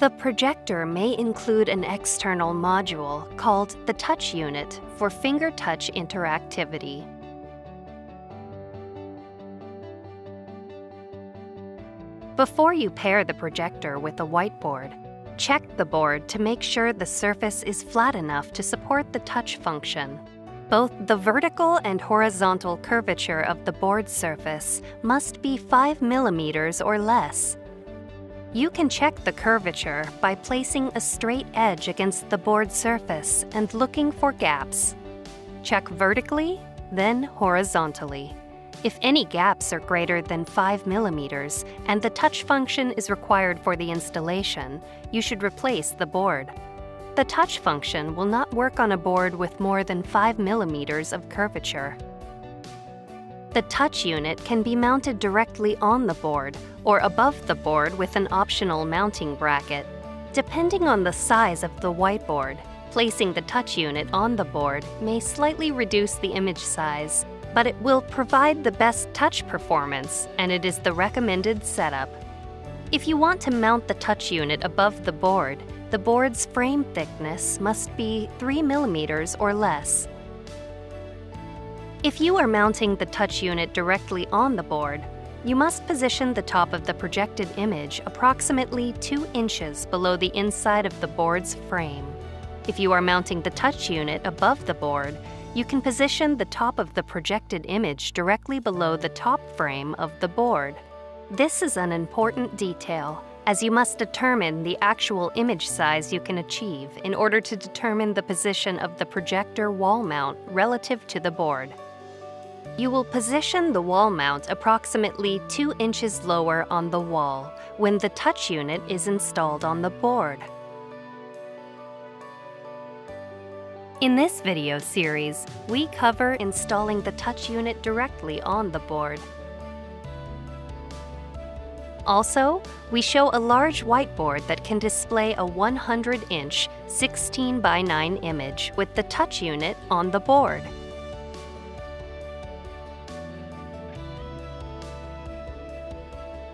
The projector may include an external module called the touch unit for finger touch interactivity. Before you pair the projector with a whiteboard, check the board to make sure the surface is flat enough to support the touch function. Both the vertical and horizontal curvature of the board surface must be 5 millimeters or less. You can check the curvature by placing a straight edge against the board surface and looking for gaps. Check vertically, then horizontally. If any gaps are greater than 5 millimeters and the touch function is required for the installation, you should replace the board. The touch function will not work on a board with more than 5 millimeters of curvature. The touch unit can be mounted directly on the board or above the board with an optional mounting bracket. Depending on the size of the whiteboard, placing the touch unit on the board may slightly reduce the image size, but it will provide the best touch performance, and it is the recommended setup. If you want to mount the touch unit above the board's frame thickness must be 3 millimeters or less. If you are mounting the touch unit directly on the board, you must position the top of the projected image approximately 2 inches below the inside of the board's frame. If you are mounting the touch unit above the board, you can position the top of the projected image directly below the top frame of the board. This is an important detail, as you must determine the actual image size you can achieve in order to determine the position of the projector wall mount relative to the board. You will position the wall mount approximately 2 inches lower on the wall when the touch unit is installed on the board. In this video series, we cover installing the touch unit directly on the board. Also, we show a large whiteboard that can display a 100-inch 16:9 image with the touch unit on the board.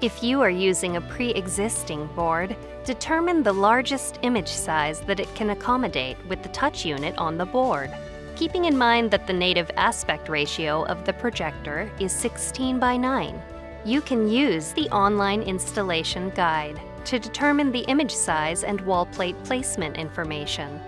If you are using a pre-existing board, determine the largest image size that it can accommodate with the touch unit on the board, keeping in mind that the native aspect ratio of the projector is 16:9. You can use the online installation guide to determine the image size and wall plate placement information.